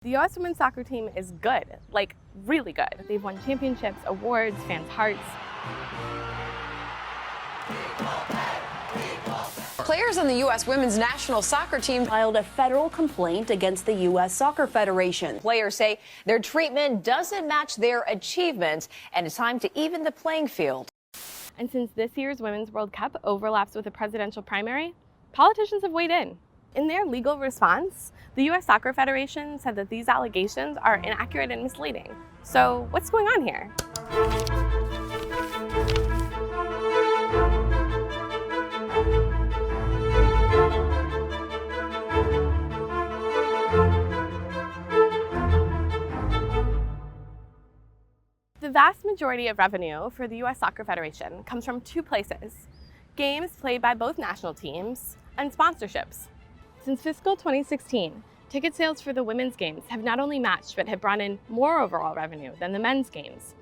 The U.S. women's soccer team is good, like really good. They've won championships, awards, fans' hearts. Players on the U.S. women's national soccer team filed a federal complaint against the U.S. Soccer Federation. Players say their treatment doesn't match their achievements, and it's time to even the playing field. And since this year's Women's World Cup overlaps with a presidential primary, politicians have weighed in. In their legal response, the U.S. Soccer Federation said that these allegations are inaccurate and misleading. So what's going on here? The vast majority of revenue for the U.S. Soccer Federation comes from two places: games played by both national teams and sponsorships. Since fiscal 2016, ticket sales for the women's games have not only matched but have brought in more overall revenue than the men's games.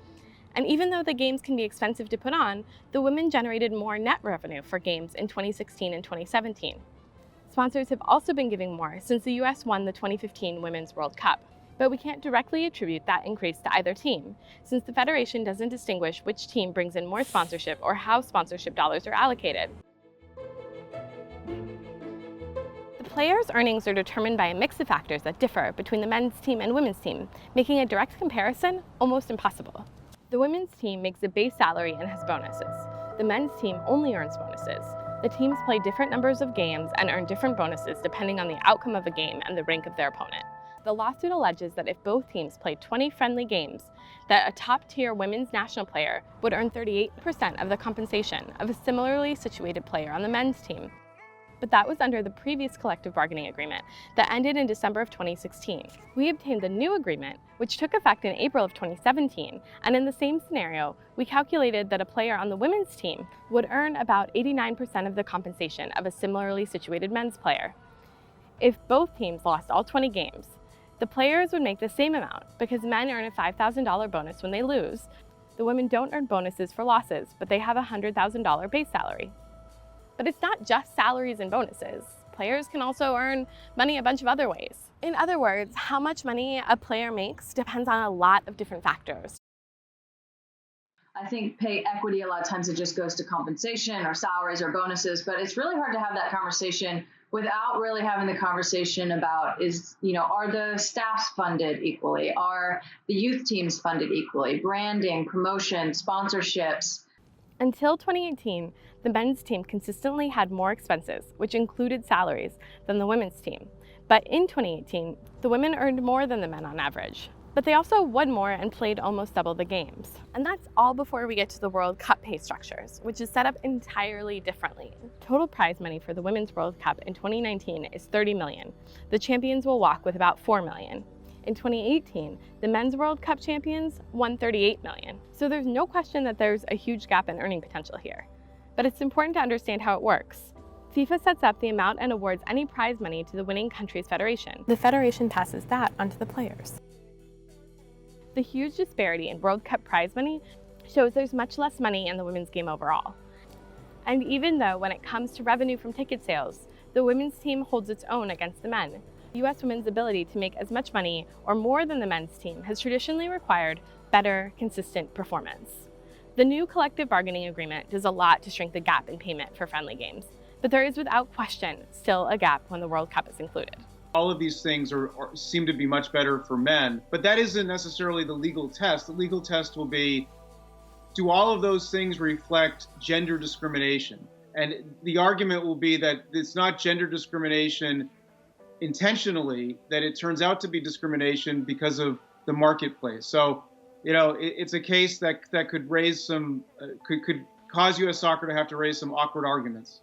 And even though the games can be expensive to put on, the women generated more net revenue for games in 2016 and 2017. Sponsors have also been giving more since the U.S. won the 2015 Women's World Cup. But we can't directly attribute that increase to either team, since the Federation doesn't distinguish which team brings in more sponsorship or how sponsorship dollars are allocated. The players' earnings are determined by a mix of factors that differ between the men's team and women's team, making a direct comparison almost impossible. The women's team makes a base salary and has bonuses. The men's team only earns bonuses. The teams play different numbers of games and earn different bonuses depending on the outcome of a game and the rank of their opponent. The lawsuit alleges that if both teams played 20 friendly games, that a top-tier women's national player would earn 38% of the compensation of a similarly situated player on the men's team. But that was under the previous collective bargaining agreement that ended in December of 2016. We obtained the new agreement, which took effect in April of 2017, and in the same scenario, we calculated that a player on the women's team would earn about 89% of the compensation of a similarly situated men's player. If both teams lost all 20 games, the players would make the same amount because men earn a $5,000 bonus when they lose. The women don't earn bonuses for losses, but they have a $100,000 base salary. But it's not just salaries and bonuses. Players can also earn money a bunch of other ways. In other words, how much money a player makes depends on a lot of different factors. I think pay equity, a lot of times it just goes to compensation or salaries or bonuses, but it's really hard to have that conversation without really having the conversation about are the staffs funded equally? Are the youth teams funded equally? Branding, promotion, sponsorships. Until 2018, the men's team consistently had more expenses, which included salaries, than the women's team. But in 2018, the women earned more than the men on average. But they also won more and played almost double the games. And that's all before we get to the World Cup pay structures, which is set up entirely differently. Total prize money for the Women's World Cup in 2019 is $30 million. The champions will walk with about $4 million. In 2018, the Men's World Cup champions won $38 million. So there's no question that there's a huge gap in earning potential here. But it's important to understand how it works. FIFA sets up the amount and awards any prize money to the winning country's federation. The federation passes that onto the players. The huge disparity in World Cup prize money shows there's much less money in the women's game overall. And even though when it comes to revenue from ticket sales, the women's team holds its own against the men, U.S. women's ability to make as much money or more than the men's team has traditionally required better, consistent performance. The new collective bargaining agreement does a lot to shrink the gap in payment for friendly games, but there is without question still a gap when the World Cup is included. All of these things seem to be much better for men, but that isn't necessarily the legal test. The legal test will be, do all of those things reflect gender discrimination? And the argument will be that it's not gender discrimination intentionally, that it turns out to be discrimination because of the marketplace. So, it's a case that could raise some, could cause U.S. soccer to have to raise some awkward arguments.